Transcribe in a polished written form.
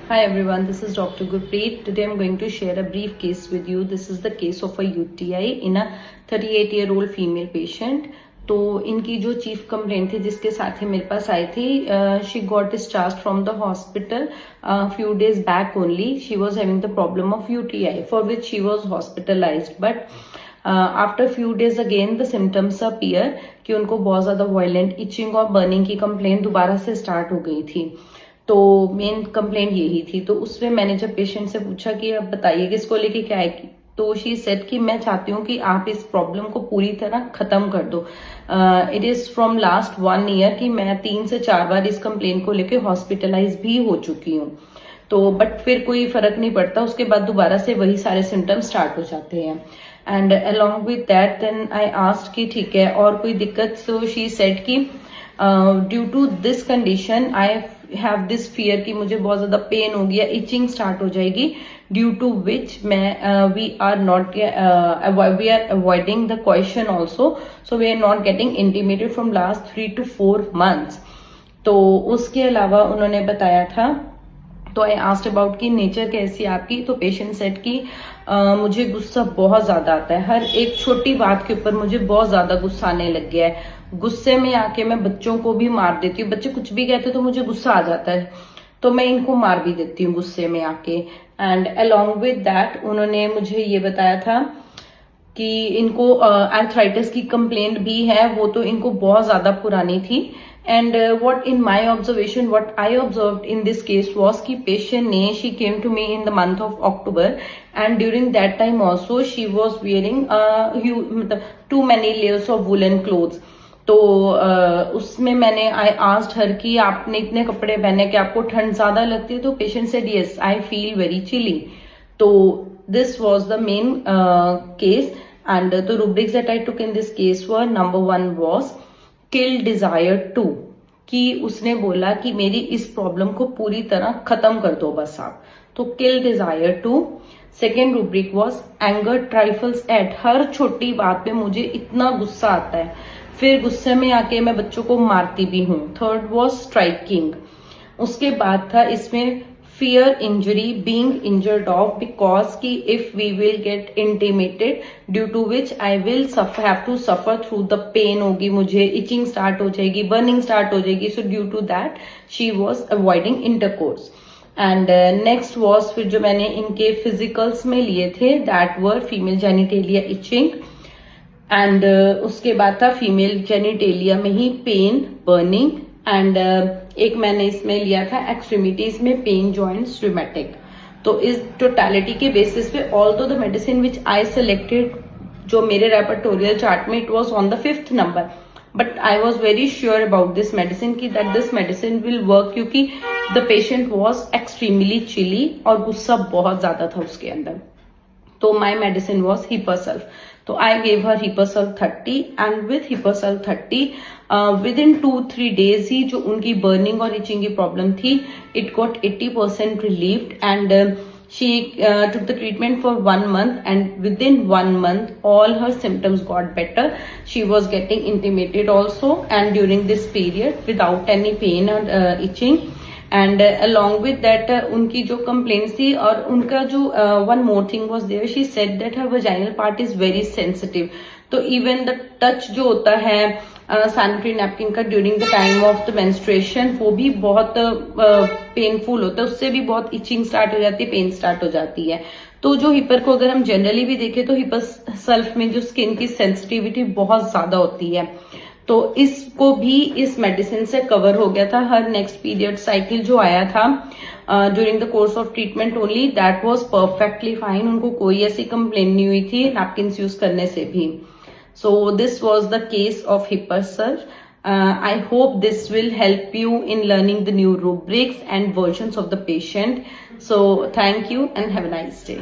Hi everyone, this is Dr. Gurpreet. Today I'm going to share a brief case with you. This is the case of a UTI in a 38-year-old female patient. तो इनकी जो chief complaint थी जिसके साथ ही मेरे पास आई थी, she got discharge from the hospital few days back only. She was having the problem of UTI for which she was hospitalised, but after few days again the symptoms appear कि उनको बहुत ज्यादा violent etching और burning की complaint दोबारा से start हो गई थी. तो मेन कंप्लेंट यही थी. तो उसमें मैंने जब पेशेंट से पूछा कि अब बताइए कि इसको लेके क्या है, तो शी सेड कि मैं चाहती हूँ कि आप इस प्रॉब्लम को पूरी तरह खत्म कर दो. It is from last 1 year कि मैं 3 से 4 बार इस कंप्लेंट को लेके हॉस्पिटलाइज भी हो चुकी हूँ. तो बट फिर कोई फर्क नहीं पड़ता, उसके बाद दोबारा से वही सारे सिम्टम्स स्टार्ट हो जाते हैं. And along with that then I asked कि ठीक है और कोई दिक्कत. सो शी सेड कि due to this condition I have this fear कि मुझे बहुत ज्यादा पेन होगी या इचिंग स्टार्ट हो जाएगी, ड्यू टू विच मैं we are avoiding the question also. So we are not getting intimated from last 3 to 4 months. तो उसके अलावा उन्होंने बताया था, तो आई आस्क्ड अबाउट की नेचर कैसी आपकी. तो पेशेंट सेड कि मुझे गुस्सा बहुत ज्यादा आता है, हर एक छोटी बात के ऊपर मुझे बहुत ज्यादा गुस्सा आने लग गया है. गुस्से में आके मैं बच्चों को भी मार देती हूँ. बच्चे कुछ भी कहते तो मुझे गुस्सा आ जाता है, तो मैं इनको मार भी देती हूँ गुस्से में आके. एंड अलॉन्ग विद दैट उन्होंने मुझे ये बताया था कि इनको आर्थराइटिस की कंप्लेंट भी है, वो तो इनको बहुत ज्यादा पुरानी थी. And what in my observation, what I observed in this case was कि patient ने she came to me in the month of October, and during that time also she was wearing too many layers of woolen clothes. तो उसमें मैंने I asked her कि आपने इतने कपड़े पहने कि आपको ठंड ज्यादा लगती है. तो patient said yes, I feel very chilly. तो this was the main case, and the rubrics that I took in this case were, number 1 was kill desire 2, कि उसने बोला कि मेरी इस प्रॉब्लम को पूरी तरह खत्म कर दो बस आप. तो kill desire 2. Second rubric was anger trifles at, हर छोटी बात पे मुझे इतना गुस्सा आता है, फिर गुस्से में आके मैं बच्चों को मारती भी हूँ. Third was striking. उसके बाद था इसमें fear injury, being injured of, because कि if we will get intimated, due to which I will have to suffer through the pain होगी, मुझे itching start हो जाएगी, burning start हो जाएगी. So due to that she was avoiding intercourse. And next was फिर जो मैंने इनके physicals में लिए थे, that were female genitalia itching, and उसके बाद था female genitalia में ही pain, burning, एंड एक मैंने इसमें लिया था एक्सट्रीमिटीज में पेन जॉइंट्स रूमेटिक. तो इस टोटलिटी के बेसिस पे although the medicine which I selected जो मेरे रेपर्टोरियल चार्ट में it was on the 5th number, but I was very sure about this medicine की that this medicine will work, क्योंकि the patient was extremely chilly और गुस्सा बहुत ज्यादा था उसके अंदर. तो माई मेडिसिन वॉज हिपरसल्फ. तो I gave her hepar sulph 30, and with hepar sulph 30 within 2-3 days ही जो उनकी बर्निंग और इचिंग की प्रॉब्लम थी, it got 80% relieved. And she took the treatment for 1 month, and within 1 month all her symptoms got better. She was getting intimated also, and during this period without any pain or itching. And along with that उनकी जो complaints थी, और उनका जो one more thing was there, she said that her vaginal part is very sensitive. तो even the touch जो होता है सैनिटरी नैपकिन का during the time of the menstruation, वो भी बहुत पेनफुल होता है, उससे भी बहुत इचिंग स्टार्ट हो जाती है, पेन स्टार्ट हो जाती है. तो जो हिपर को अगर हम जनरली भी देखें तो हिपर सेल्फ में जो स्किन की सेंसिटिविटी बहुत ज्यादा होती है, तो इसको भी इस मेडिसिन से कवर हो गया था. हर नेक्स्ट पीरियड साइकिल जो आया था during the course of treatment only, that was perfectly fine. उनको कोई ऐसी कंप्लेन नहीं हुई थी नैपकिन्स यूज करने से भी. So this was the case of hepar sulph. I hope this will help you in learning the new rubrics and versions of the patient. So thank you and have a nice day.